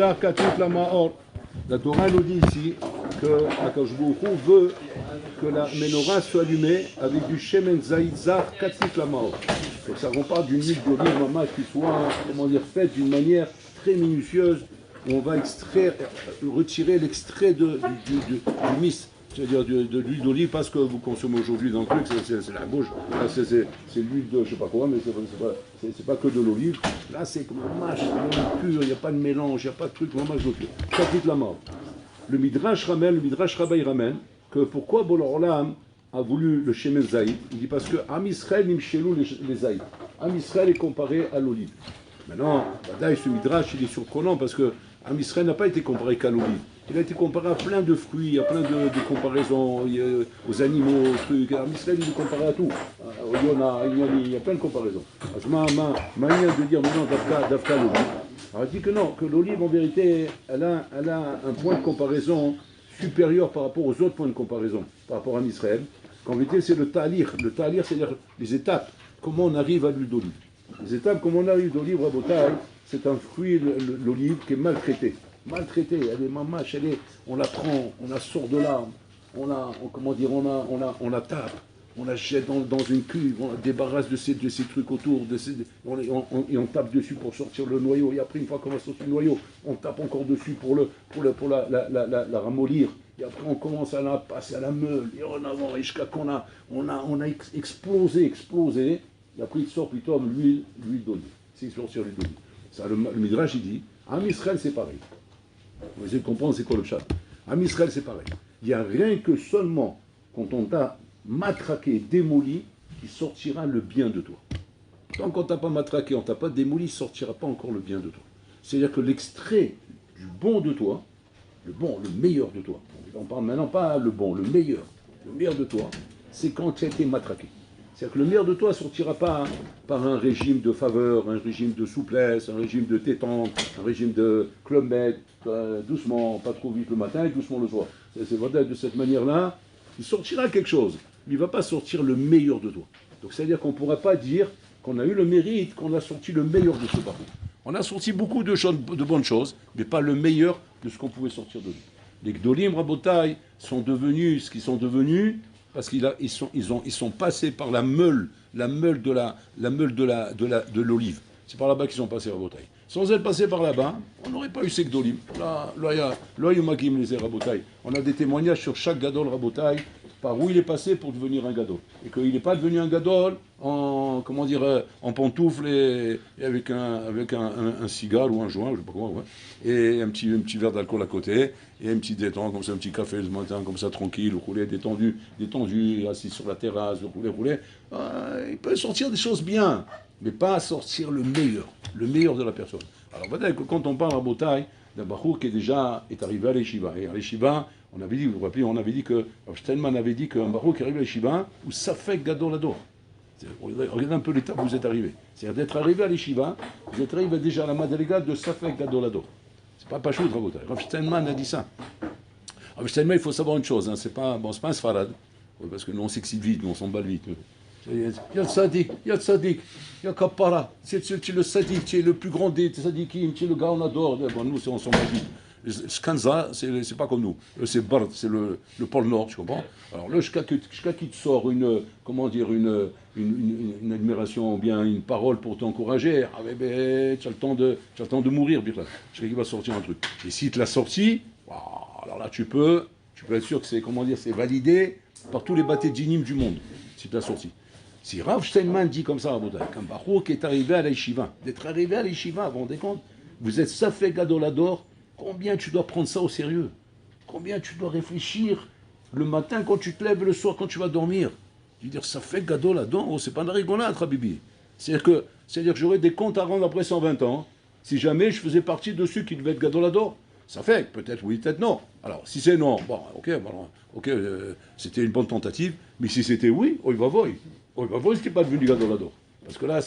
La Torah nous dit ici que Akadosh Baruch Hu veut que la menorah soit allumée avec du shemen zaïd zar katif la maor. Donc ça compare d'une huile d'olive maman qui soit, comment dire, faite d'une manière très minutieuse où on va retirer l'extrait du mist, c'est-à-dire de l'huile d'olive, parce que vous consommez aujourd'hui dans le truc, c'est la bouche, là c'est l'huile de je sais pas quoi, mais c'est pas que de l'olive, là c'est comme un mâche, c'est pur, il n'y a pas de mélange, il n'y a pas de truc, vraiment je pur. Katif la maor. Le Midrash Rabbah ramène que pourquoi Boré Olam a voulu le Shemen Zaïd. Il dit parce que Am Israël nimshelou les Zaïd. Am Israël est comparé à l'olive. Maintenant, Badaï, ce Midrash, il est surprenant parce que Am Israël n'a pas été comparé qu'à l'olive. Il a été comparé à plein de fruits, à plein de comparaisons, aux animaux, aux trucs. Am Israël, il est comparé à tout. Au Yona, il y a plein de comparaisons. Manière de dire maintenant d'Afka l'olive. Alors il dit que non, que l'olive en vérité, elle a un point de comparaison supérieur par rapport aux autres points de comparaison, par rapport à Israël. Qu'en vérité, c'est le ta'lir. Le ta'lir, c'est-à-dire les étapes. Comment on arrive à l'huile d'olive. Les étapes, comment on arrive à l'huile d'olive, Rabotai, c'est un fruit, l'olive, qui est maltraité. Maltraité, elle est mamache, on la prend, on la sort de là, on la tape. On la jette dans une cuve, on la débarrasse de ces trucs autour, et on tape dessus pour sortir le noyau. Et après, une fois qu'on va sortir le noyau, on tape encore dessus pour la ramollir. Et après, on commence à la passer à la meule. Et en avant, et jusqu'à qu'on a explosé. Et après, il sort plutôt l'huile d'olive. C'est sortir l'huile d'olive. Ça, le Midrash, il dit, Am Israël, c'est pareil. Vous essayez de comprendre c'est quoi le chat. Am Israël, c'est pareil. Il n'y a rien que seulement quand on t'a matraqué, démoli, qui sortira le bien de toi. Tant qu'on t'a pas matraqué, on t'a pas démoli, il ne sortira pas encore le bien de toi. C'est-à-dire que l'extrait du bon de toi, le meilleur de toi, on parle maintenant pas le bon, le meilleur de toi, c'est quand tu as été matraqué. C'est-à-dire que le meilleur de toi ne sortira pas par un régime de faveur, un régime de souplesse, un régime de détente, un régime de club med, doucement, pas trop vite le matin et doucement le soir. C'est vrai, de cette manière-là, il sortira quelque chose, mais il ne va pas sortir le meilleur de toi. Donc c'est-à-dire qu'on ne pourra pas dire qu'on a eu le mérite, qu'on a sorti le meilleur de ce parcours. On a sorti beaucoup de bonnes choses, mais pas le meilleur de ce qu'on pouvait sortir de lui. Les Gdolim Rabotai sont devenus ce qu'ils sont devenus parce qu'ils sont passés par la meule de l'olive. C'est par là-bas qu'ils sont passés Rabotai. Sans être passés par là-bas, on n'aurait pas eu ces Gdolim. Là, Magim les Rabotai. On a des témoignages sur chaque Gadol Rabotai, par où il est passé pour devenir un Gadol. Et qu'il n'est pas devenu un Gadol en pantoufles et avec un cigare ou un joint, je ne sais pas comment, ouais. Et un petit verre d'alcool à côté, et un petit détente, comme ça, un petit café le matin, comme ça, tranquille, roulé, détendu, assis sur la terrasse, roulé. Il peut sortir des choses bien, mais pas sortir le meilleur de la personne. Alors, peut-être que quand on parle à Botaï, d'un Bachour qui est arrivé à l'Eshiva. Et à l'Eshiva, on avait dit que Steinman avait dit qu'un Bachour qui arrive à l'Eshiva, ou Safek Gadol Ador. Regardez un peu l'étape où vous êtes arrivé. C'est-à-dire d'être arrivé à l'Eshiva, vous êtes arrivé déjà à la madriga de Safek Gadol Ador. C'est pas Pachout, Rabotai. Rav Steinman a dit ça. Rav Steinman, il faut savoir une chose, hein, c'est pas un Sfarad, parce que nous on s'excite vite, nous on s'emballe vite. Il y a le sadiq, il y a Kapara, tu es le sadiq, tu es le plus grand des sadikim, tu es le gars on adore. Bon, nous on s'emballe vite. Skanza, c'est pas comme nous. C'est Bard, c'est le pôle Nord, tu comprends? Alors là, jusqu'à qui te sort une admiration, ou bien une parole pour t'encourager, tu as le temps de mourir, Birla. Jusqu'à qui va sortir un truc. Et si tu l'as sorti, alors là tu peux être sûr que c'est validé par tous les bâtés djinim du monde, si tu l'as sorti. Si Rav Steinman dit comme ça, qu'un Bachour qui est arrivé à l'Eshiva, d'être arrivé à l'Eshiva, vous vous rendez compte? Vous êtes Safek Gadolador. Combien tu dois prendre ça au sérieux? Combien tu dois réfléchir le matin quand tu te lèves, le soir quand tu vas dormir? Je veux dire, ça fait Gadol là-dedans, oh, c'est pas de rigolade, Rabibi. C'est-à-dire que j'aurais des comptes à rendre après 120 ans, si jamais je faisais partie de ceux qui devaient être Gadolador. Ça fait, peut-être oui, peut-être non. Alors, si c'est non, ok, c'était une bonne tentative, mais si c'était oui, oh, il va voir, ce qui n'est pas devenu Gadolador. Parce que là,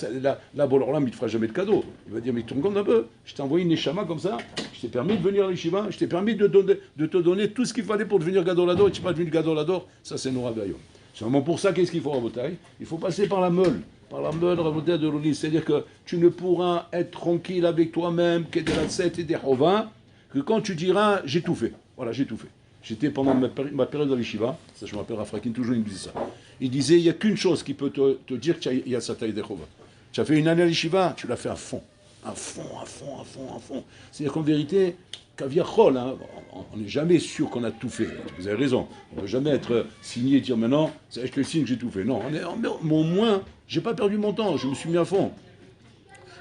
Boloram, il ne te fera jamais de cadeau. Il va dire, mais tu me comptes un peu, je t'ai envoyé une Neshama comme ça, je t'ai permis de venir à l'Yeshiva, je t'ai permis de te donner tout ce qu'il fallait pour devenir Gadolador, et tu n'es pas devenu Gadolador, ça c'est Nora Bayom. C'est vraiment pour ça, qu'est-ce qu'il faut, Rabotai? Il faut passer par la meule, de l'olive. C'est-à-dire que tu ne pourras être tranquille avec toi-même que de la 7 et des Hovin que quand tu diras j'ai tout fait, voilà, j'ai tout fait. J'étais pendant ma période à l'Yeshiva, ça je m'appelle Rafrakin, toujours il me disait ça. Il disait il n'y a qu'une chose qui peut te dire qu'il y a Sataï Dechova. Tu as fait une année à l'Yeshiva, tu l'as fait à fond. À fond, à fond, à fond, à fond. C'est-à-dire qu'en vérité, Kaviachol, hein, on n'est jamais sûr qu'on a tout fait. Vous avez raison. On ne peut jamais être signé et dire maintenant, je te signe que j'ai tout fait. Non, mais au moins, j'ai pas perdu mon temps, je me suis mis à fond.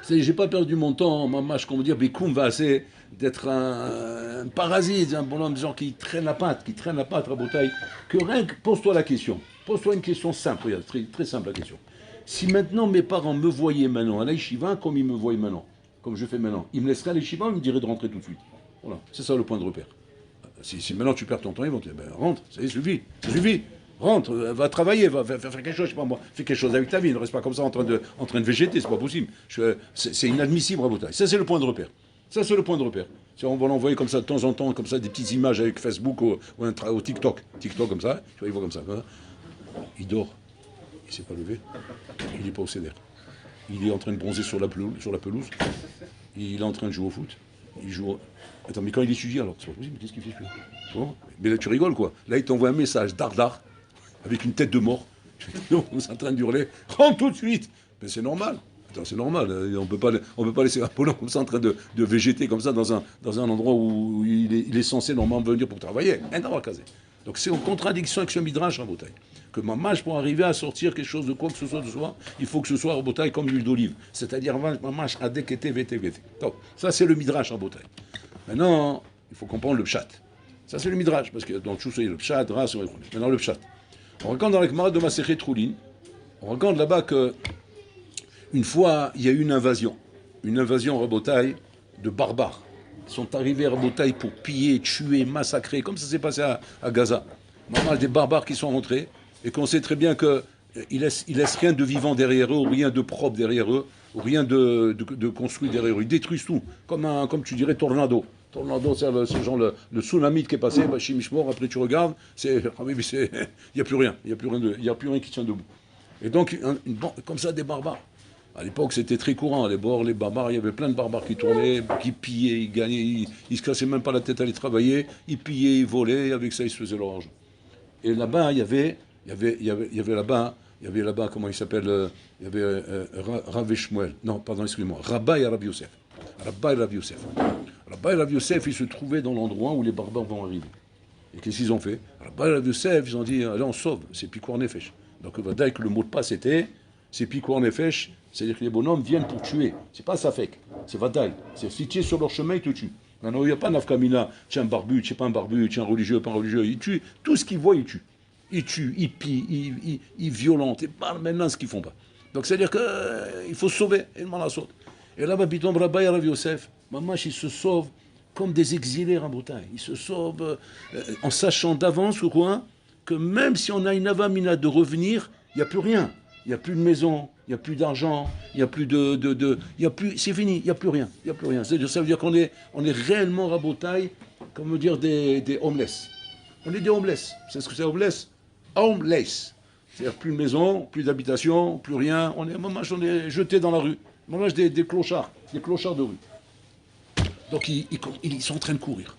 C'est-à-dire, j'ai pas perdu mon temps, mamache, qu'on veut dire, Bikoum va assez d'être un parasite, un bonhomme genre qui traîne la patte, à bouteille. Que rien que pose-toi la question. Pose-toi une question simple, regarde, très, très simple la question. Si maintenant mes parents me voyaient maintenant à l'Aïchiva comme ils me voient maintenant, comme je fais maintenant, ils me laisseraient à l'Aïchiva ou ils me diraient de rentrer tout de suite. Voilà, c'est ça le point de repère. Si maintenant tu perds ton temps, ils vont te dire, ben rentre, ça suffit, ça suffit. Rentre, va travailler, va faire quelque chose, je sais pas moi, fais quelque chose avec ta vie, ne reste pas comme ça en train de végéter, c'est pas possible. C'est inadmissible à Boutaï. Ça c'est le point de repère. Ça c'est le point de repère. Si on va l'envoyer comme ça de temps en temps, comme ça, des petites images avec Facebook ou au TikTok. TikTok comme ça, tu vois, il voit comme ça. Il dort, il s'est pas levé, il n'est pas au CDR. Il est en train de bronzer sur la pelouse, il est en train de jouer au foot, il joue... Attends, mais quand il étudie alors, c'est pas possible, mais qu'est-ce qu'il fait celui-là? Bon, mais là tu rigoles quoi. Là il t'envoie un message dardard, avec une tête de mort. On est en train d'hurler, rentre tout de suite. Mais c'est normal. Attends, c'est normal. On peut pas laisser Apollon comme ça en train de végéter comme ça dans un endroit où il est censé normalement venir pour travailler. Donc c'est en contradiction avec ce midrash à Botaï. Que mamash, pour arriver à sortir quelque chose de quoi que ce soit de soi, il faut que ce soit à Botaï comme l'huile d'olive. C'est-à-dire mamash adekete vete vete. Donc ça c'est le midrash à Botaï. Maintenant, il faut comprendre le pshat. Ça c'est le midrash, parce que dans le chou, c'est le pshat, ras, maintenant le pshat. On regarde dans la Gemara de Masechet Troulin, on regarde là-bas que une fois, il y a eu une invasion Rabotaï de barbares. Ils sont arrivés à Rabotaï pour piller, tuer, massacrer, comme ça s'est passé à Gaza. Normalement, des barbares qui sont rentrés et qu'on sait très bien qu'ils laissent rien de vivant derrière eux, ou rien de propre derrière eux, ou rien de construit derrière eux. Ils détruisent tout, comme tu dirais, tornado. Tornado, c'est le tsunami qui est passé, Chimishmor, après tu regardes, il n'y a plus rien, il n'y a plus rien qui tient debout. Et donc, comme ça, des barbares. À l'époque, c'était très courant. Les barbares, il y avait plein de barbares qui tournaient, qui pillaient, ils gagnaient, ils se cassaient même pas la tête à aller travailler, ils pillaient, ils volaient, et avec ça, ils se faisaient leur argent. Et là-bas, il y avait là-bas, comment il s'appelle, il y avait Rav Shmuel, non, pardon, excusez-moi, Rabba et Rav Yosef. Rabba et Rav Yosef, ils se trouvaient dans l'endroit où les barbares vont arriver. Et qu'est-ce qu'ils ont fait? Rabba et Rav Yosef, ils ont dit, allez, on sauve, c'est Pikour Nefesh. Donc, que le mot de passe était, c'est Pikour Nefesh, c'est-à-dire que les bonhommes viennent pour tuer. C'est pas Safek, c'est Vadaï. C'est si tu es sur leur chemin, ils te tuent. Maintenant, il n'y a pas Nafkamina, tu es un barbu, tu n'es pas un barbu, tu es un religieux, pas un religieux. Ils tuent. Tout ce qu'ils voient, ils tuent. Ils tuent, ils pillent, ils violentent. Et pas maintenant ce qu'ils font pas. Donc, c'est-à-dire qu'il faut se sauver. Et là-bas, Pitom Rabba et Rav Yosef, Mamash, ils se sauvent comme des exilés en Bretagne. Ils se sauvent en sachant d'avance, ou quoi, que même si on a une avamina de revenir, il n'y a plus rien. Il n'y a plus de maison, il n'y a plus d'argent, il n'y a plus c'est fini, il n'y a plus rien. C'est-à-dire, ça veut dire qu'on est réellement rabotaille, comme dire des homeless. On est des homeless. C'est ce que c'est homeless? Homeless. C'est-à-dire plus de maison, plus d'habitation, plus rien. On est jetés dans la rue. Des clochards de rue. Donc ils sont en train de courir.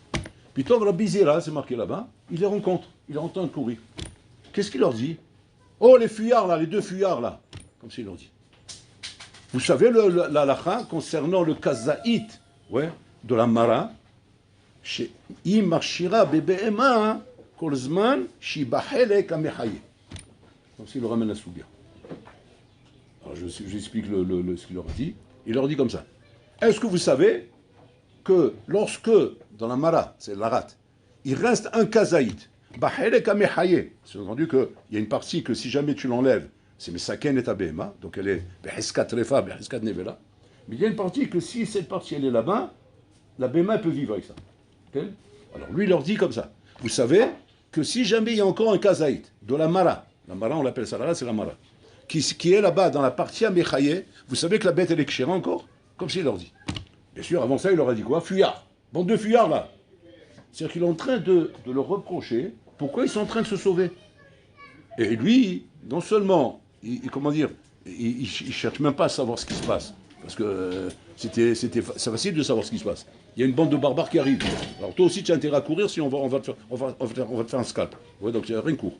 Puis Tov Rabbi Zera, c'est marqué là-bas, il les rencontre. Il est en train de courir. Qu'est-ce qu'il leur dit? Oh, les fuyards là, les deux fuyards là. Comme s'il leur dit. Vous savez la halakha concernant le kazaït, de la mara, chez Imashira Bebehema, Kolzman, Shibahelek Amehaye. Comme s'il leur ramène la souga. Alors j'explique ce qu'il leur a dit. Il leur dit comme ça. Est-ce que vous savez que lorsque, dans la mara, c'est l'arat, il reste un kazaït, c'est entendu qu'il y a une partie que si jamais tu l'enlèves, c'est Mesaken et Abema, donc elle est Beheskat Refa, Beheskat Nevela. Mais il y a une partie que si cette partie elle est là-bas, la Bema peut vivre avec ça. Okay? Alors lui il leur dit comme ça. Vous savez que si jamais il y a encore un kazaït de la mara on l'appelle ça, c'est la mara, qui est là-bas dans la partie Amechaye, vous savez que la bête elle est kshera encore? Comme s'il leur dit. Bien sûr, avant ça il leur a dit quoi? Fuyard. Bande de fuyards là. C'est-à-dire qu'il est en train de leur reprocher pourquoi ils sont en train de se sauver. Et lui, non seulement, il cherche même pas à savoir ce qui se passe, parce que c'est facile de savoir ce qui se passe. il y a une bande de barbares qui arrive. Alors toi aussi tu as intérêt à courir, sinon on va te faire un scalp. Ouais, donc il y a rien court.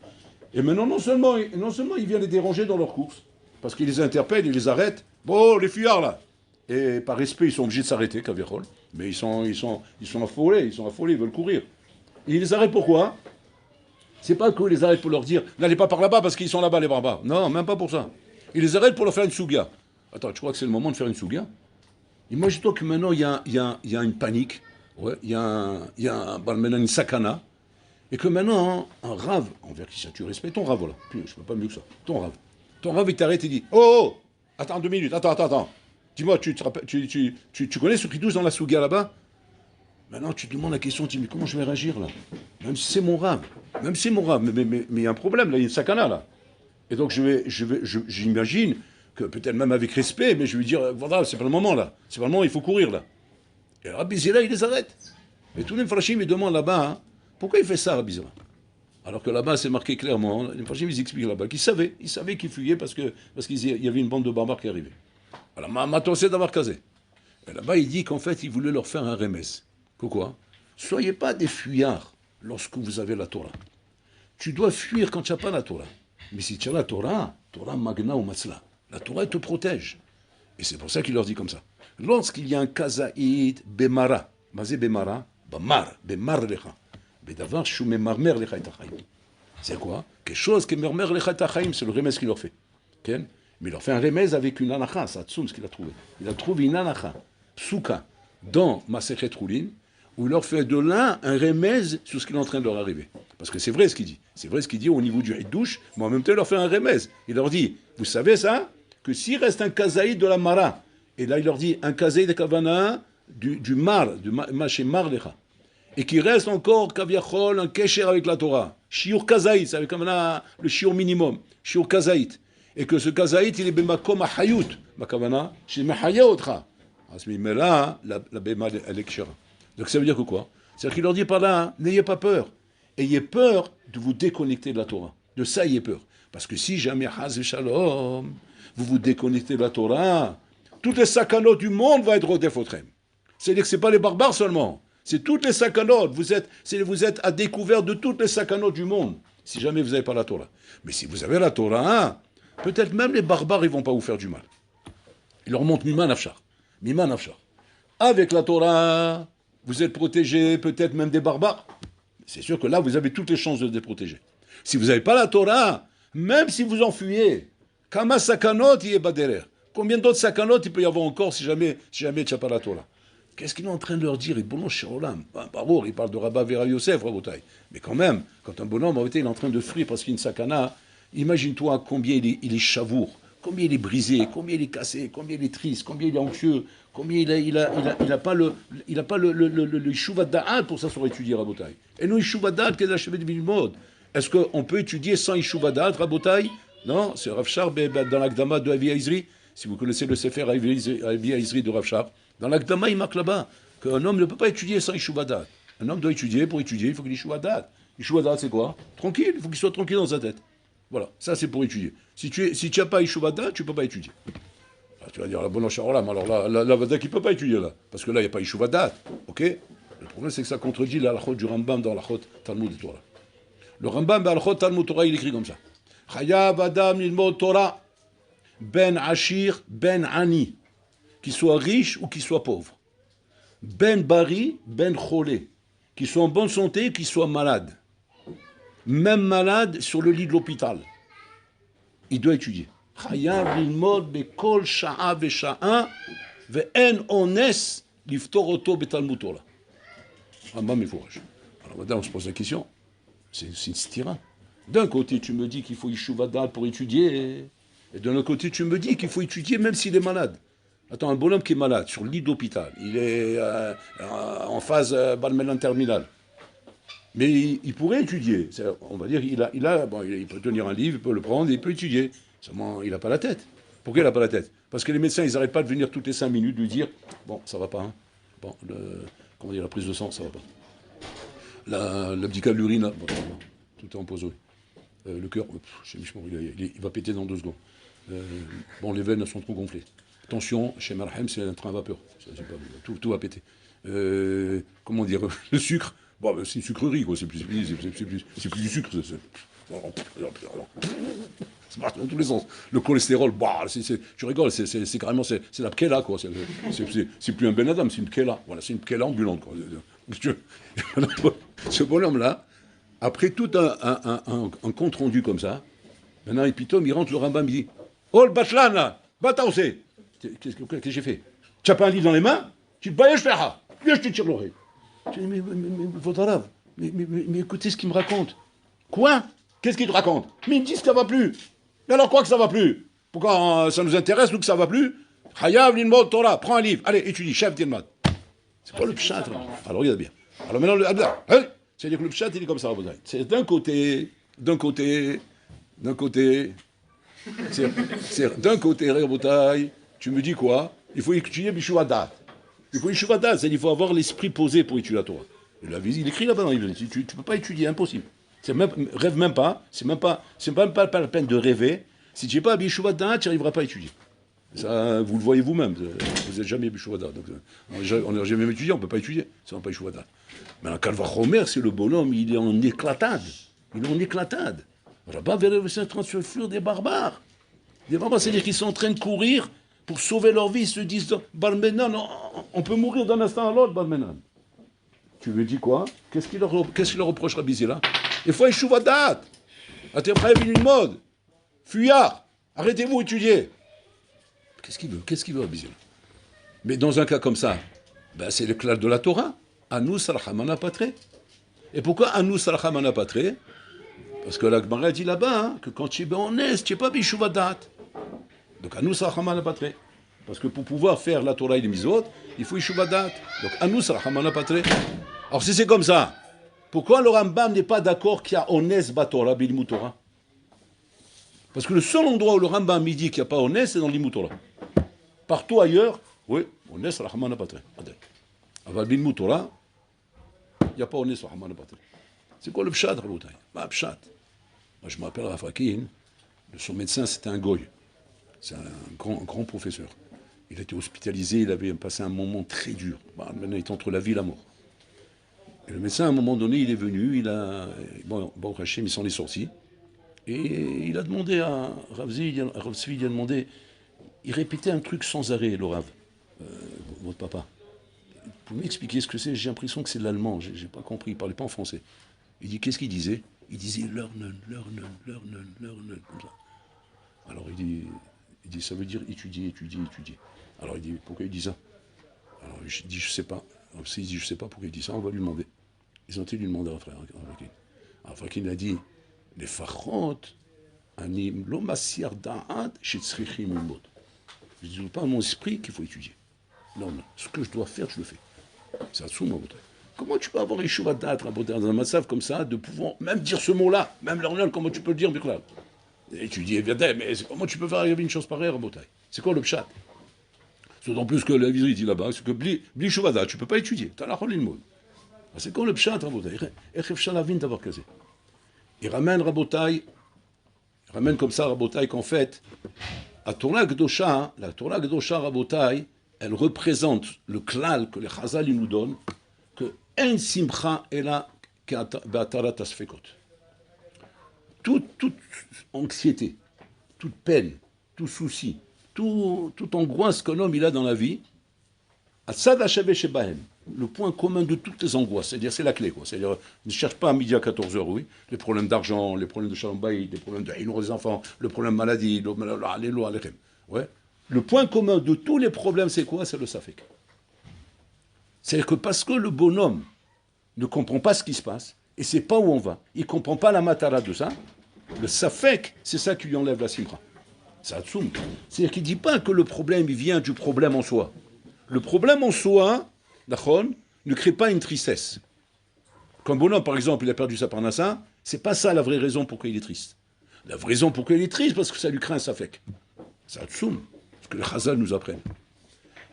Et maintenant, non seulement il vient les déranger dans leur course, parce qu'il les interpelle, il les arrête. Bon, les fuyards là. Et par respect, ils sont obligés de s'arrêter, Cavirol. Mais ils sont affolés, ils veulent courir. Et ils les arrêtent pourquoi? C'est pas qu'ils les arrêtent pour leur dire n'allez pas par là-bas parce qu'ils sont là-bas les barbares. Non, même pas pour ça. Ils les arrêtent pour leur faire une souga. Attends, tu crois que c'est le moment de faire une souga? Imagine-toi que maintenant il y a une panique, ouais, maintenant une sakana, et que maintenant un rave, envers qui ça tu respectes ton rave, voilà, je ne peux pas mieux que ça, ton rave il t'arrête et dit oh, attends 2 minutes, attends, dis-moi, tu connais ce qui douce dans la souga là-bas? Maintenant tu te demandes la question, tu dis mais comment je vais réagir là? Même si c'est mon rave, mais il y a un problème là, il y a une sakana là. Et donc j'imagine que peut-être même avec respect, mais je vais dire, voilà, c'est pas le moment là. C'est pas le moment, il faut courir là. Et Rabbi Zera, il les arrête. Et tous les Mfarashim, ils demandent là-bas, hein, pourquoi il fait ça, Rabbi Zera? Alors que là-bas, c'est marqué clairement, les Mfarashim, ils expliquent là-bas, qu'ils savaient qu'ils fuyaient parce qu'il y avait une bande de barbares qui arrivait. Alors, Matosé d'avoir casé. Et là-bas, il dit qu'en fait, il voulait leur faire un remez. Pourquoi? Soyez pas des fuyards lorsque vous avez la Torah. Tu dois fuir quand tu n'as pas la Torah. Mais si tu as la Torah, Torah magna ou matzla. La Torah te protège. Et c'est pour ça qu'il leur dit comme ça. Lorsqu'il y a un kazaïd bemara, mazé bemara, bemar lecha, bedavar shu memarmer lecha et achayim. C'est quoi? Quelque chose qui mermer lecha et achayim, c'est le remez qu'il leur fait. Okay? Mais il leur fait un remez avec une anacha, c'est Hatsoum ce qu'il a trouvé. Il a trouvé une anacha, psuka, dans Masechet Roulin, où il leur fait de là un remez sur ce qui est en train de leur arriver. Parce que c'est vrai ce qu'il dit. C'est vrai ce qu'il dit au niveau du douche, mais en même temps il leur fait un remez. Il leur dit, vous savez ça? Que s'il reste un kazaïd de la mara, et là il leur dit un kazaïd de kavana du mar, du maché mar lecha, et qu'il reste encore kaviachol, un kesher avec la Torah, shiur kazaïd, c'est avec kavana le shiur minimum, shiur kazaïd, et que ce kazaïd il est bemakom ahayut, ma kavana, chez mehayaotra. Mais là, la bema elle est kshera. Donc ça veut dire que quoi? C'est-à-dire qu'il leur dit par là, n'ayez pas peur, ayez peur de vous déconnecter de la Torah, de ça ayez peur. Parce que si jamais, haz shalom, vous vous déconnectez de la Torah, toutes les sakanotes du monde vont être rodéfotrem. C'est-à-dire que ce n'est pas les barbares seulement, c'est toutes les sakanotes. Vous êtes à découvert de toutes les sakanotes du monde, si jamais vous n'avez pas la Torah. Mais si vous avez la Torah, peut-être même les barbares, ils ne vont pas vous faire du mal. Il leur montre Miman Afshar. Avec la Torah, vous êtes protégés, peut-être même des barbares. C'est sûr que là, vous avez toutes les chances de les protéger. Si vous n'avez pas la Torah, même si vous enfuyez, Kama sakanot baderer. Combien d'autres sakanot il peut y avoir encore si jamais tu n'as pas la Torah? Qu'est-ce qu'il est en train de leur dire? Il bonhomme chez Olam. Barour, il parle de Rabba Vera Yosef, Rabotai. Mais quand même, quand un bonhomme il est en train de fuir parce qu'il y a une sakana, imagine-toi combien il est chavour, combien il est brisé, combien il est cassé, combien il est triste, combien il est anxieux, combien il a pas le Shuvat Da'at pour s'asseoir étudier Rabotai. Et nous, Shuvat Da'at, qu'est-ce que l'achevé de mode? Est-ce qu'on peut étudier sans Shuvat Da'at, Rabotai? Non, c'est Rav Shar dans l'Akdama de Avi Aizri. Si vous connaissez le Sefer Avi Aizri de Rav Shar, dans l'Akdama, il marque là-bas qu'un homme ne peut pas étudier sans Ishuvadat. Un homme doit étudier, pour étudier, il faut qu'il ait Ishuvadat. Ishuvadat, c'est quoi? Tranquille, il faut qu'il soit tranquille dans sa tête. Voilà, ça c'est pour étudier. Si tu n'as pas Ishuvadat, tu ne peux pas étudier. Alors, tu vas dire, la bonne charolam, alors là, la Vada qui ne peut pas étudier là, parce que là, il n'y a pas Ishuvadat. Ok? Le problème, c'est que ça contredit la halachot du Rambam dans la halachot Talmud et Torah. Le Rambam dans la halachot Talmud Torah, il écrit comme ça. Chayav Adam lilmod Torah, ben Ashir, ben Ani, qu'il soit riche ou qu'il soit pauvre. Ben Bari, ben Cholé, qu'il soit en bonne santé, qu'il soit malade. Même malade sur le lit de l'hôpital. Il doit étudier. Chayav lilmod bekol sha'a ve'sha'a ve'en ones liftor oto betalmud Torah. Rambam Mefourash. Alors maintenant, on se pose la question. C'est une stira. D'un côté, tu me dis qu'il faut Yishuvadat pour étudier, et d'un autre côté, tu me dis qu'il faut étudier même s'il est malade. Attends, un bonhomme qui est malade, sur le lit d'hôpital, il est en phase balmélan terminale. Mais il pourrait étudier. On va dire il peut tenir un livre, il peut le prendre, et il peut étudier. Seulement, il n'a pas la tête. Pourquoi il n'a pas la tête? Parce que les médecins, ils n'arrêtent pas de venir toutes les 5 minutes lui dire bon, ça va pas, hein. Bon, la prise de sang, ça va pas. L'abdical l'urine, bon, tout est empoisonné. Le cœur, il va péter dans 2 secondes. Les veines sont trop gonflées. Attention, chez Marhem, c'est un train à vapeur. Tout va péter. comment dire, le sucre. Bon, ben, c'est une sucrerie, quoi. C'est plus du sucre. Ça marche dans tous les sens. Le cholestérol, bah, tu rigoles, c'est carrément, c'est la pkela, quoi. C'est plus un Ben Adam, c'est une pkela. Voilà, c'est une pkela ambulante, quoi. Ce bonhomme-là, après tout un compte rendu comme ça, maintenant, il rentre le Rambam, il dit oh, le Batlan, là, Bataosé. Qu'est-ce que j'ai fait? Tu n'as pas un livre dans les mains? Tu te bailles, je fais ah. Viens, je te tire l'oreille. Je dis mais votre arabe, mais écoutez ce qu'il me raconte. Quoi? Qu'est-ce qu'il te raconte? Mais il me dit que ça va plus. Mais alors quoi que ça va plus? Pourquoi ça nous intéresse, nous, que ça va plus? Hayav l'ilmod Torah, prends un livre, allez, étudie, chef d'ilmod. C'est quoi le pshat? Alors regarde bien. Alors maintenant, c'est-à-dire que le pshat, il est comme ça, c'est d'un côté, d'un côté, Rabotai, tu me dis quoi? Il faut étudier Bishuadat. Il faut Bishuadat, c'est-à-dire qu'il faut avoir l'esprit posé pour étudier la Torah. Il écrit là-bas dans le livre, tu ne peux pas étudier, impossible. Rêve même pas, c'est même pas la peine de rêver. Si tu n'es pas à Bishuadat, tu n'arriveras pas à étudier. Ça, vous le voyez vous-même, vous n'êtes jamais Bishuadat. On n'a jamais étudié, on ne peut pas étudier, ça n'a pas Bishuadat. Mais un Kalvachomer, c'est le bonhomme, il est en éclatade. Là-bas, c'est en train de se fuir des barbares. Des barbares, c'est-à-dire qu'ils sont en train de courir pour sauver leur vie. Ils se disent, Barmenan, on peut mourir d'un instant à l'autre, Barmenan. Tu me dis quoi? Qu'est-ce qu'il leur reproche, Rabbi Zila? Il faut échouvadat. Atteprève une mode. Fuyard. Arrêtez-vous d'étudier. Qu'est-ce qu'il veut, Rabbi Zila? Mais dans un cas comme ça, ben c'est le clal de la Torah. Anu Sarhamana Patre. Et pourquoi Anu Sarhamana Patre? Parce que la Gemara dit là-bas que quand tu es honnête, tu n'es pas Bishuvadat. Donc Anu Sarhamana Patre. Parce que pour pouvoir faire la Torah et les Mizot, il faut Bishuvadat. Donc Anu Sarhamana Patre. Alors si c'est comme ça, pourquoi le Rambam n'est pas d'accord qu'il y a honnête Batora, Bilimut Torah? Parce que le seul endroit où le Rambam dit qu'il n'y a pas honnête, c'est dans l'Limut Torah. Partout ailleurs, oui, honnête Sarhamana Patre. Aval Bilimut Torah, il n'y a pas honnête Sarhamana Patre. C'est quoi le pshat, Rabotai? Bah, pshat. Moi, je m'appelle Rafakin. Son médecin, c'était un goy. C'est un grand professeur. Il a été hospitalisé, il avait passé un moment très dur. Bah, maintenant, il est entre la vie et la mort. Et le médecin, à un moment donné, il est venu, bon, Hachem, il s'en est sorti. Et il a demandé à Rav Zvi, il a demandé, il répétait un truc sans arrêt, le Rav, votre papa. Vous pouvez m'expliquer ce que c'est? J'ai l'impression que c'est de l'allemand, j'ai pas compris, il parlait pas en français. Il dit, qu'est-ce qu'il disait? Il disait lernen, comme ça. Alors il dit, ça veut dire étudier. Alors il dit, pourquoi il dit ça? Alors il dit, je sais pas. Alors s'il dit, je sais pas pourquoi il dit ça, on va lui demander. Ils ont été lui demander à frère. Rafakin a dit, les fachot, anim lo masir da'at, shetzrichim imod. Je ne dis pas à mon esprit qu'il faut étudier. Non, ce que je dois faire, je le fais. C'est Hatsum, Rabotai. Comment tu peux avoir Yeshuvadat, Rabotai, dans un massav comme ça, de pouvoir même dire ce mot-là, même l'ornial, comment tu peux le dire, Birklal? Et tu dis, mais comment tu peux faire arriver une chose pareille, Rabotai? C'est quoi le pshat? D'autant plus que la visite dit là-bas, c'est que Bli Yeshuvadat, tu ne peux pas étudier. Tu as la rôle mot. C'est quoi le pshat, Rabotai? Il ramène Rabotai, comme ça, Rabotai, qu'en fait, la Torah Gdosha, Rabotai, elle représente le klal que les Chazal nous donnent, que en simcha ela be'atarat asfekot. Toute anxiété, toute peine, tout souci, toute angoisse qu'un homme il a dans la vie, le point commun de toutes les angoisses, c'est-à-dire c'est la clé, quoi. C'est-à-dire ne cherche pas à midi à 14h, oui, les problèmes d'argent, les problèmes de shalom-bayit, les problèmes de haïnour des enfants, le problème de maladie, les lois, les rêves. Ouais. Le point commun de tous les problèmes, c'est quoi? C'est le safek. C'est-à-dire que parce que le bonhomme ne comprend pas ce qui se passe, et ne sait pas où on va, il ne comprend pas la matara de ça, le safek, c'est ça qui lui enlève la simra. C'est Hatsum. C'est-à-dire qu'il ne dit pas que le problème il vient du problème en soi. Le problème en soi, ne crée pas une tristesse. Quand un bonhomme, par exemple, il a perdu sa parnassa, c'est pas ça la vraie raison pourquoi il est triste. La vraie raison pourquoi il est triste, parce que ça lui crée un safek. C'est Hatsum. Ce que les Chazal nous apprennent.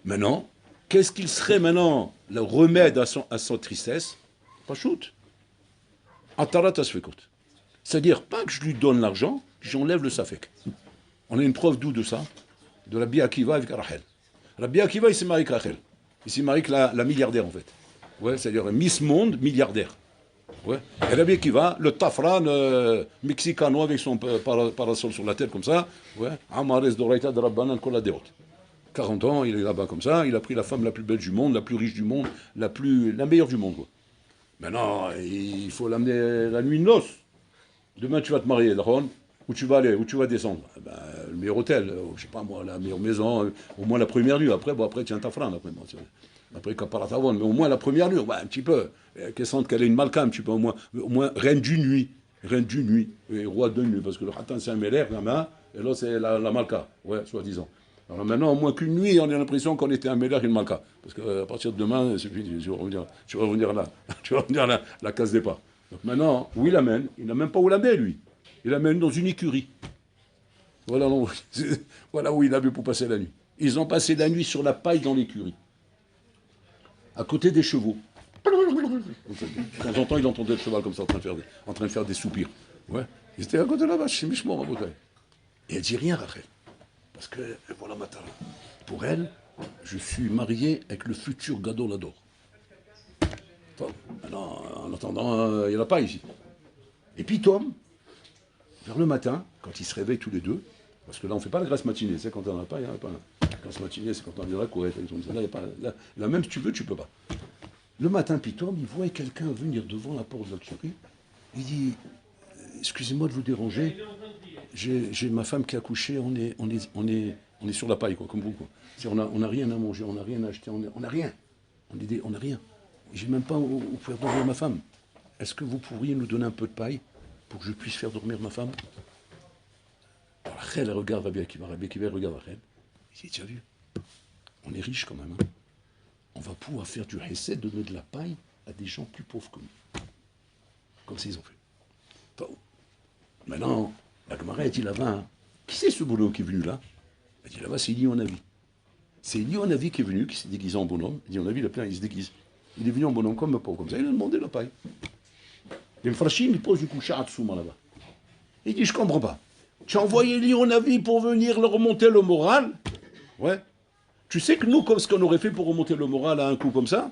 Maintenant, qu'est-ce qu'il serait maintenant le remède à son tristesse? Pas shoot. Atarat asfekot. C'est-à-dire, pas que je lui donne l'argent, j'enlève le safek. On a une preuve d'où de ça? De Rabbi Akiva avec Rachel. Rabbi Akiva, il s'est marié avec Rachel. Il s'est marié avec la milliardaire, en fait. Ouais, c'est-à-dire Miss Monde milliardaire. Ouais. Et Rabbi Akiva, le tafran mexicano avec son parasol sur la tête comme ça. Ouais. Amares Doraita de Rabbanan Koladeot. 40 ans, il est là-bas comme ça. Il a pris la femme la plus belle du monde, la plus riche du monde, la meilleure du monde. Quoi. Maintenant, il faut l'amener la nuit de noces. Demain, tu vas te marier, Ron. Où tu vas aller, où tu vas descendre. Ben, le meilleur hôtel, je sais pas moi, la meilleure maison, au moins la première nuit. Après, tu as un tafran. Après, Kaparatavon, mais au moins la première nuit, un petit peu. Qu'est-ce qu'elle est une malka, un petit peu, au moins reine d'une nuit. Reine d'une nuit, et roi de nuit, parce que le khatan c'est un méler, et là c'est la malka, ouais, soi-disant. Alors maintenant, au moins qu'une nuit, on a l'impression qu'on était un méler et une malka. Parce qu'à partir de demain, c'est fini, tu vas revenir là. Tu vas revenir là, la case départ. Donc maintenant, où il l'amène? Il n'a même pas où l'amener, lui. Il l'amène dans une écurie. Voilà, voilà où il a vu pour passer la nuit. Ils ont passé la nuit sur la paille dans l'écurie. À côté des chevaux. De temps en temps, il entendait le cheval comme ça, en train de faire des soupirs. Ouais. Ils étaient à côté de la vache, c'est méchant, à bouteille. Et elle dit rien, Rachel. Parce que, voilà, Matara. Pour elle, je suis marié avec le futur Gadol Hador. Alors, en attendant, il n'y en a pas ici. Et puis Tom, vers le matin, quand ils se réveillent tous les deux, parce que là, on ne fait pas la grasse matinée, c'est quand on n'en a pas, il n'y en a pas. La grasse matinée, c'est quand on est dans la courette. Là, il y a pas, là, même si tu veux, tu ne peux pas. Le matin, puis Tom, il voit quelqu'un venir devant la porte de la l'écurie. Il dit, excusez-moi de vous déranger, j'ai ma femme qui a accouché, on est sur la paille, quoi, comme vous. Quoi. On n'a rien à manger, on n'a rien à acheter, on n'a rien. On n'a rien. J'ai même pas où faire dormir ma femme. Est-ce que vous pourriez nous donner un peu de paille pour que je puisse faire dormir ma femme? Alors Rachel, elle regarde Rabbi Akiva regarde Rachel. Il dit, tu as vu, on est riche quand même. Hein. On va pouvoir faire du hesed, donner de la paille à des gens plus pauvres que nous. Comme ça, ils ont fait. Maintenant, la Gemara, elle dit là-bas, hein, qui c'est ce bonhomme qui est venu là? Elle dit là-bas, c'est Eli Onavi. C'est Eli Onavi qui est venu, qui s'est déguisé en bonhomme. Il dit, Onavi, il se déguise. Il est venu en bonhomme comme un pauvre, comme ça. Il a demandé la paille. Les Mfrashim, il pose du coup Sha'atsouma là-bas. Il dit, je comprends pas. Tu as envoyé Eli Onavi pour venir leur remonter le moral? Ouais. Tu sais que nous, comme ce qu'on aurait fait pour remonter le moral à un coup comme ça,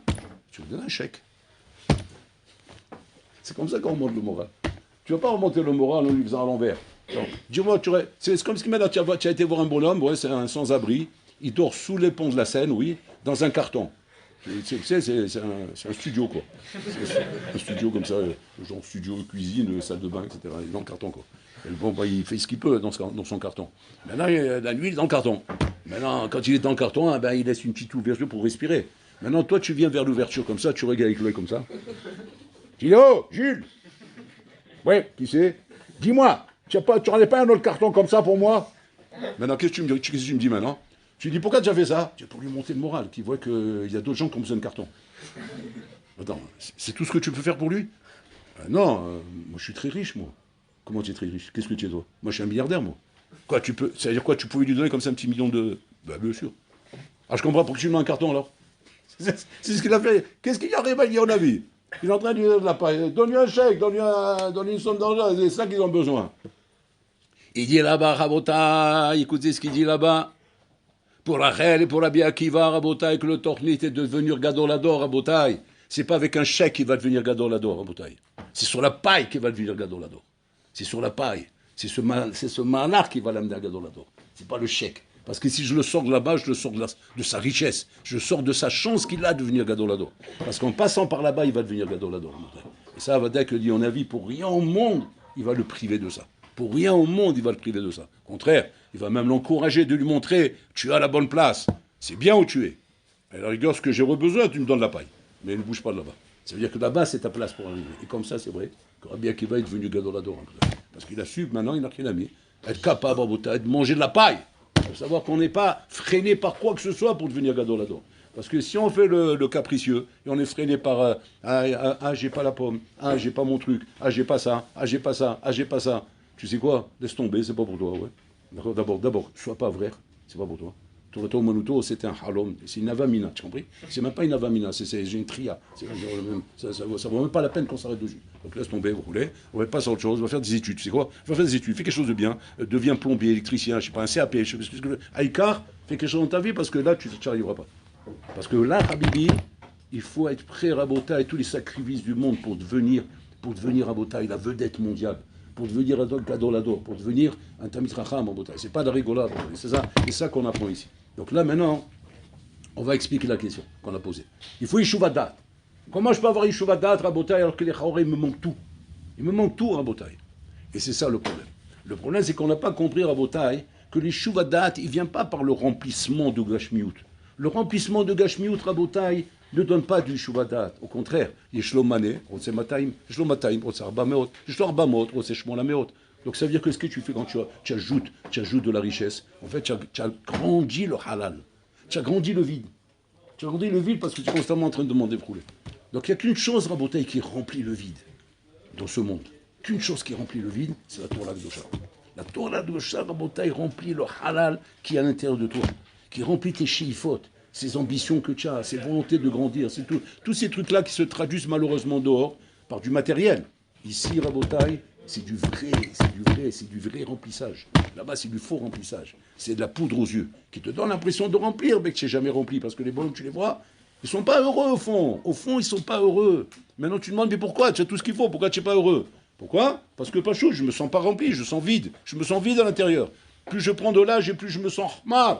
tu nous donnes un chèque. C'est comme ça qu'on remonte le moral. Tu ne vas pas remonter le moral en lui faisant à l'envers. Dis-moi, c'est comme ce qu'il m'a dit, tu as été voir un bonhomme, ouais, c'est un sans-abri, il dort sous les ponts de la Seine, oui, dans un carton. Tu sais, c'est un studio, quoi. C'est un studio comme ça, genre studio, cuisine, salle de bain, etc. Il est dans le carton, quoi. Et bon, bah, il fait ce qu'il peut dans son carton. Maintenant, la nuit, il est dans le carton. Maintenant, quand il est dans le carton, ben, il laisse une petite ouverture pour respirer. Maintenant, toi, tu viens vers l'ouverture comme ça, tu regardes avec l'œil comme ça. Tu dis, oh, Jules! Ouais, qui c'est? Dis-moi, tu n'en as pas un autre carton comme ça pour moi? Maintenant, qu'est-ce que tu me dis maintenant? Tu dis, pourquoi tu as fait ça? C'est pour lui monter le moral, qu'il voit qu'il y a d'autres gens qui ont besoin de carton. Attends, c'est tout ce que tu peux faire pour lui? Non, moi je suis très riche, moi. Comment tu es très riche? Qu'est-ce que tu es, toi? Moi je suis un milliardaire, moi. Quoi, ça veut dire quoi? Tu pouvais lui donner comme ça un petit million de... Ben, bien sûr. Ah, je comprends pourquoi tu lui mets un carton, alors. C'est ce qu'il a fait. Qu'est-ce qu'il y a réveillé, on a vu? Il est en train de lui donner de la paille. Donne-lui un chèque, donne-lui une somme d'argent, c'est ça qu'ils ont besoin. Il dit là-bas, Rabota, écoutez ce qu'il dit là-bas. Pour Rachel et pour Rabbi Akiva, Rabotai, que le Tornit est de devenir Gadol Hador, Rabotai. C'est pas avec un chèque qu'il va devenir Gadol Hador, Rabotai. C'est sur la paille qu'il va devenir Gadol Hador. C'est sur la paille. C'est ce manar qui va l'amener à Gadol Hador. C'est pas le chèque. Parce que si je le sors de là-bas, je le sors de sa richesse. Je sors de sa chance qu'il a de devenir Gadol Hador. Parce qu'en passant par là-bas, il va devenir Gadol Hador. Et ça, va dire que dit, on a vu, pour rien au monde, il va le priver de ça. Pour rien au monde, il va le priver de ça. Au contraire, il va même l'encourager de lui montrer, tu as la bonne place, c'est bien où tu es. À la rigueur, ce que j'ai besoin, tu me donnes la paille. Mais ne bouge pas de là-bas. Ça veut dire que là-bas, c'est ta place pour arriver. Et comme ça, c'est vrai que Rabbi Akiva est devenu Gadol Hador. Parce qu'il a su, maintenant, il n'a rien à mis. Être capable de manger de la paille. Il faut savoir qu'on n'est pas freiné par quoi que ce soit pour devenir Gadol Hador. Parce que si on fait le capricieux, et on est freiné par j'ai pas la pomme, j'ai pas mon truc, j'ai pas ça, j'ai pas ça, j'ai pas ça. Tu sais quoi? Laisse tomber, c'est pas pour toi, ouais. D'abord, sois pas vrai, c'est pas pour toi. Tourato Manuto, c'était un halom, c'est une avamina, tu comprends? C'est même pas une avamina, c'est une tria. Ça vaut même pas la peine qu'on s'arrête dessus. Donc laisse tomber, vous voulez, on va passer à autre chose, on va faire des études, tu sais quoi? On va faire des études, fais quelque chose de bien, deviens plombier, électricien, je sais pas, un CAP, Aïkar, fais quelque chose dans ta vie parce que là, tu n'y arriveras pas. Parce que là, Habibi, il faut être prêt, Rabotaï, tous les sacrifices du monde pour devenir Rabotaï, la vedette mondiale, pour devenir un Gadolador, pour devenir un Tamit Racham, Rabotaï. C'est pas de la rigolade, c'est ça qu'on apprend ici. Donc là, maintenant, on va expliquer la question qu'on a posée. Il faut Yishuvadat. Comment je peux avoir Yishuvadat, Rabotaï, alors que les Chaoré, il me manque tout. Il me manque tout, Rabotaï. Et c'est ça le problème. Le problème, c'est qu'on n'a pas compris, Rabotaï, que les Shuvadat, il ne vient pas par le remplissement de Gashmiut. Le remplissement de Gashmiut, Rabotaï, ne donne pas du Shuvadat. Au contraire, il y a Shlomane, Rotse Mataim, Shlomataim, Rotse Arbameot, Shlorbameot, Rotse Shmolameot. Donc ça veut dire que ce que tu fais quand tu ajoutes de la richesse, en fait, tu as grandi le halal. Tu as grandi le vide. Tu as grandi le vide parce que tu es constamment en train de demander brûler. Donc il n'y a qu'une chose, Rabotaï, qui remplit le vide dans ce monde. Qu'une chose qui remplit le vide, c'est la Torah Kedosha. La Torah Kedosha, Rabotaï, remplit le halal qui est à l'intérieur de toi, qui remplit tes sheifot, ces ambitions que tu as, ces volontés de grandir, c'est tous ces trucs-là qui se traduisent malheureusement dehors par du matériel. Ici, Rabotaï, c'est du vrai remplissage. Là-bas, c'est du faux remplissage. C'est de la poudre aux yeux qui te donne l'impression de remplir, mais que tu n'es jamais rempli, parce que les bonhommes, tu les vois, ils ne sont pas heureux au fond. Au fond, ils ne sont pas heureux. Maintenant, tu demandes, mais pourquoi? Tu as tout ce qu'il faut, pourquoi tu n'es pas heureux? Pourquoi? Parce que Pachou, je ne me sens pas rempli, je sens vide. Je me sens vide à l'intérieur. Plus je prends de l'âge et plus je me sens mal.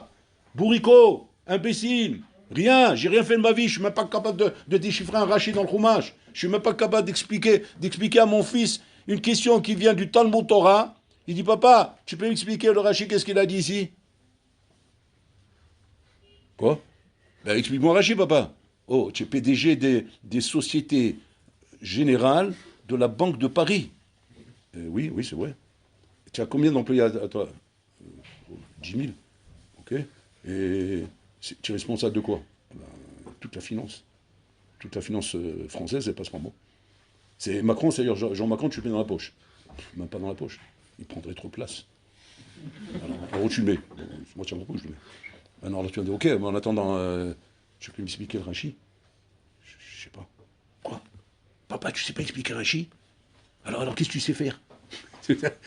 Bourricot, imbécile, rien, j'ai rien fait de ma vie, je ne suis même pas capable de déchiffrer un rachis dans le roumage. Je ne suis même pas capable d'expliquer à mon fils une question qui vient du Talmud Torah. Il dit, papa, tu peux m'expliquer le rachis, qu'est-ce qu'il a dit ici? Quoi? Ben, explique-moi rachis, papa. Oh, tu es PDG des sociétés générales de la Banque de Paris. Oui, c'est vrai. Tu as combien d'employés à toi? 10 000. Ok. Et tu es responsable de quoi? Toute la finance. Toute la finance française, elle passe par moi. C'est Macron, c'est-à-dire Jean Macron, tu le mets dans la poche. Même pas dans la poche. Il prendrait trop de place. Alors où tu le mets? Moi, tiens, où je le mets? Alors là, tu vas dire, ok, mais en attendant, tu peux m'expliquer le rachis? Je sais pas. Quoi? Papa, tu sais pas expliquer le rachis? Alors qu'est-ce que tu sais faire?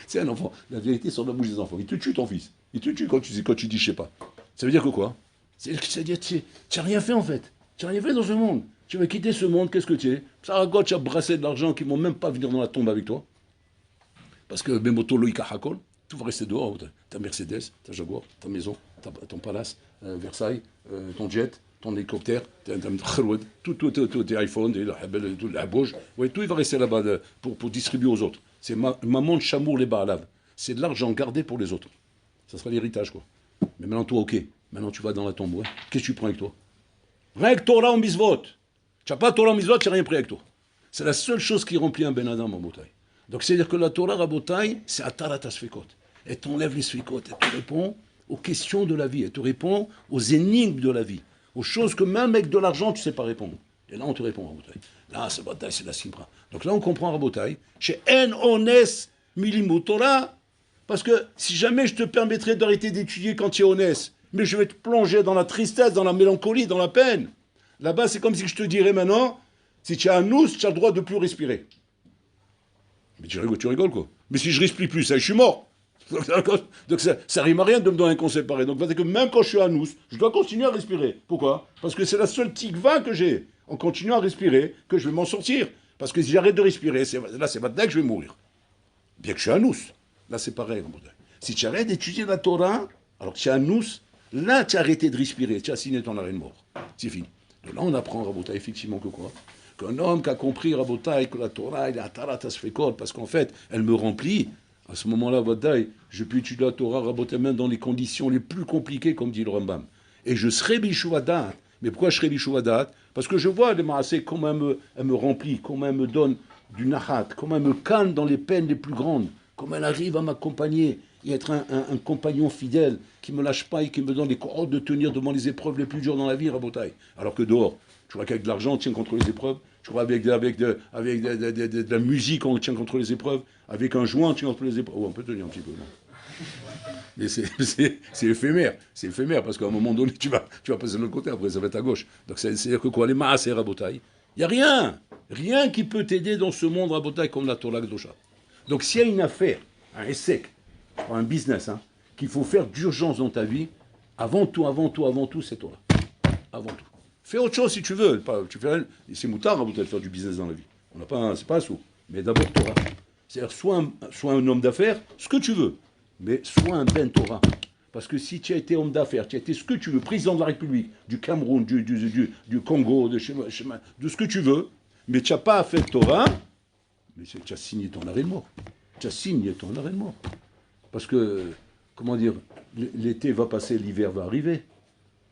C'est un enfant. La vérité sort de la bouche des enfants. Il te tue, ton fils. Il te tue quand tu dis je sais pas. Ça veut dire que quoi? C'est-à-dire que tu n'as rien fait en fait. Tu n'as rien fait dans ce monde. Tu vas quitter ce monde, qu'est-ce que tu es? Ça raconte, tu as brassé de l'argent qui ne vont même pas venir dans la tombe avec toi. Parce que Bemoto Loïka Hakol, tout va rester dehors. Ta Mercedes, ta Jaguar, ta maison, ton palace, Versailles, ton jet, ton hélicoptère, tout tes iPhones, la bouge. Ouais, tout il va rester là-bas pour distribuer aux autres. C'est maman de chamour les baalav. C'est de l'argent gardé pour les autres. Ça sera l'héritage, quoi. Mais maintenant, toi, ok. Maintenant, tu vas dans la tombe. Ouais. Qu'est-ce que tu prends avec toi? Rien que Torah en misvot. Tu n'as pas Torah en misvot, tu n'as rien pris avec toi. C'est la seule chose qui remplit un Ben Adam en Rabotaï. Donc, c'est-à-dire que la Torah Rabotaï, c'est Atarat Asfekot. Elle t'enlève les Sfekot. Elle te répond aux questions de la vie. Elle te répond aux énigmes de la vie. Aux choses que même avec de l'argent, tu ne sais pas répondre. Et là, on te répond, Rabotaï. Là, c'est Bataille, c'est la Simra. Donc là, on comprend Rabotaï. Chez En Ones Milimu Torah. Parce que si jamais je te permettrais d'arrêter d'étudier quand tu es honnête, mais je vais te plonger dans la tristesse, dans la mélancolie, dans la peine. Là-bas, c'est comme si je te dirais maintenant, si tu as un nous, tu as le droit de ne plus respirer. Mais tu rigoles quoi. Mais si je respire plus, ça, je suis mort. Donc ça rime à rien de me donner un conseil pareil. Donc c'est que même quand je suis à nous, je dois continuer à respirer. Pourquoi? Parce que c'est la seule tikva que j'ai. En continuant à respirer, que je vais m'en sortir. Parce que si j'arrête de respirer, là c'est maintenant que je vais mourir. Bien que je suis à nous. Là c'est pareil. Si tu arrêtes d'étudier la Torah, alors que tu es à nous, là tu as arrêté de respirer. Tu as signé ton arrêt de mort. C'est fini. Donc là on apprend, Rabotaï, effectivement que quoi? Qu'un homme qui a compris, Rabotaï, que la Torah, il est à Tarat Asfekot, parce qu'en fait, elle me remplit. À ce moment-là, Rabotaï, je peux étudier la Torah, Rabotaï, même dans les conditions les plus compliquées, comme dit le Rambam. Et je serai Bishuvadat. Mais pourquoi je serai Bishuvadat? Parce que je vois les Maasé, comment elle me remplit, comment elle me donne du Nahat, comment elle me calme dans les peines les plus grandes, comment elle arrive à m'accompagner et être un compagnon fidèle qui ne me lâche pas et qui me donne les courroies de tenir devant les épreuves les plus dures dans la vie, Rabotaï. Alors que dehors, tu vois qu'avec de l'argent, on tient contre les épreuves. Tu vois, avec de la musique, on tient contre les épreuves. Avec un joint, on tient contre les épreuves. Oh, on peut tenir un petit peu, non? Mais c'est éphémère. C'est éphémère, parce qu'à un moment donné, tu vas passer de l'autre côté, après ça va être à gauche. Donc c'est-à-dire que quoi, les maasé Rabotaï, il n'y a rien. Rien qui peut t'aider dans ce monde, Rabotaï, comme la Torah Kedosha. Donc s'il y a une affaire, un essai, un business, qu'il faut faire d'urgence dans ta vie, avant tout, c'est Torah. Avant tout. Fais autre chose si tu veux. C'est moutard à de faire du business dans la vie. On n'a pas, c'est pas un sou. Mais d'abord Torah. C'est-à-dire, sois un homme d'affaires, ce que tu veux, mais sois un ben Torah. Parce que si tu as été homme d'affaires, tu as été ce que tu veux, président de la République, du Cameroun, du Congo, de ce que tu veux, mais tu n'as pas fait Torah, mais tu as signé ton arrêt de mort. Tu as signé ton arrêt de mort. Parce que, comment dire, l'été va passer, l'hiver va arriver.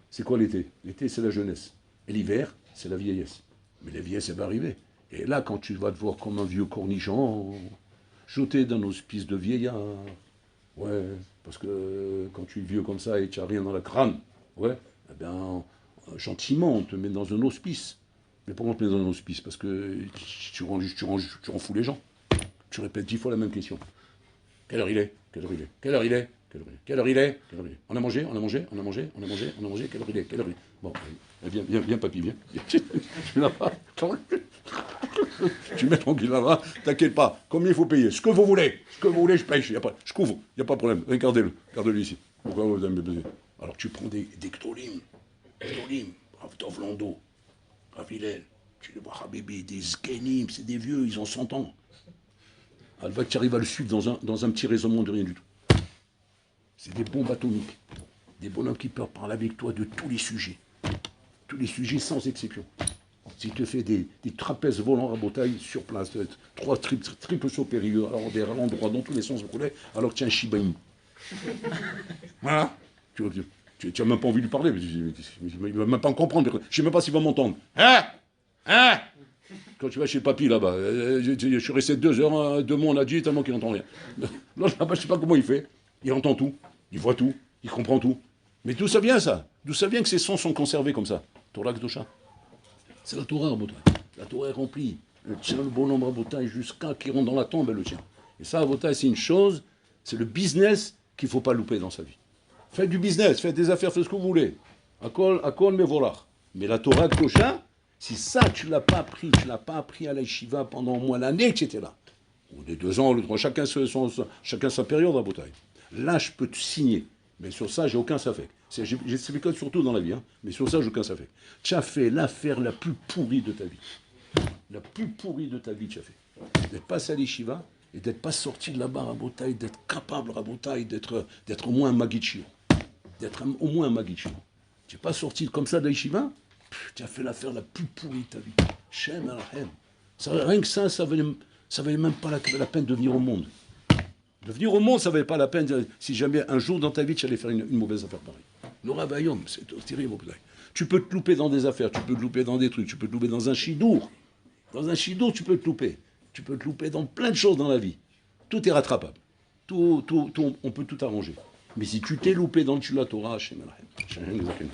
C'est quoi l'été? L'été, c'est la jeunesse. Et l'hiver, c'est la vieillesse. Mais la vieillesse, elle va arriver. Et là, quand tu vas te voir comme un vieux cornichon, jeté dans hospice de vieillard, ouais, parce que quand tu es vieux comme ça et tu n'as rien dans le crâne, ouais, eh bien, gentiment, on te met dans un hospice. Mais pourquoi on te met dans un hospice? Parce que tu rends fou les gens. Tu répètes 10 fois la même question. Quelle heure il est? Quelle heure il est? Quelle heure il est? Quelle heure il est? Quelle heure il est? On a mangé? Quelle heure il est? Quelle heure il est? Bon, viens, papy, viens. Tu n'as pas. Tu mets tranquille là-bas, t'inquiète pas. Combien il faut payer? Ce que vous voulez, je paye. Je couvre, il n'y a pas de problème. Regardez-le, regardez-le ici. Pourquoi vous avez besoin? Alors tu prends des Ktolim, Rav Dov Lando, Rav Hillel, tu les vois, Habibi, des Zkenim, c'est des vieux, ils ont 100 ans. Alors va que tu arrives à le suivre dans un petit raisonnement de rien du tout. C'est des bombes atomiques, des bonhommes qui peuvent parler avec toi de tous les sujets sans exception. S'il te fait des trapèzes volants à bataille sur place, 3 triples sauts périlleux, alors des endroits dans tous les sens, alors que tu as un Shiba Inu. Voilà. Tu n'as même pas envie de lui parler, il ne va même pas comprendre. Je ne sais même pas s'il va m'entendre. Hein? Quand tu vas chez papy là-bas, je suis resté 2 heures, 2 mots on a dit, tellement qu'il n'entend rien. L'autre là-bas, je ne sais pas comment il fait. Il entend tout, il voit tout, il comprend tout. Mais d'où ça vient ça? D'où ça vient que ces sons sont conservés comme ça? Torah Kedosha. C'est la Torah, Rabotai. La Torah est remplie. Elle tient le bonhomme Rabotai jusqu'à qu'il rentre dans la tombe, elle le tient. Et ça, Rabotai, c'est une chose, c'est le business qu'il ne faut pas louper dans sa vie. Faites du business, faites des affaires, faites ce que vous voulez. Akol mais voilà. Mais la Torah Kedosha, si ça, tu ne l'as pas appris à la yeshiva pendant au moins l'année, etc. Ou des 2 ans, ou 3, chacun sa période, Rabotai. Là, je peux te signer. Mais sur ça, j'ai aucun safek. J'ai fait que surtout dans la vie, hein. Mais sur ça, j'ai aucun safek. Tu as fait l'affaire la plus pourrie de ta vie. La plus pourrie de ta vie, tu as fait. D'être passé à l'Yeshiva et d'être pas sorti de là-bas à Botaï, d'être capable à Botaï, d'être au moins un Magichio. D'être au moins un Magichio. Tu n'es pas sorti comme ça de l'Yeshiva, tu as fait l'affaire la plus pourrie de ta vie. Shem Alachem. Rien que ça valait même pas la peine de venir au monde. De venir au monde, ça ne valait pas la peine si jamais un jour dans ta vie tu allais faire une mauvaise affaire pareille. Le Rabayom, c'est terrible. Tu peux te louper dans des affaires, tu peux te louper dans des trucs, tu peux te louper dans un chidour. Dans un chidour, tu peux te louper. Tu peux te louper dans plein de choses dans la vie. Tout est rattrapable. On peut tout arranger. Mais si tu t'es loupé dans le Torah, Hashem Elohim.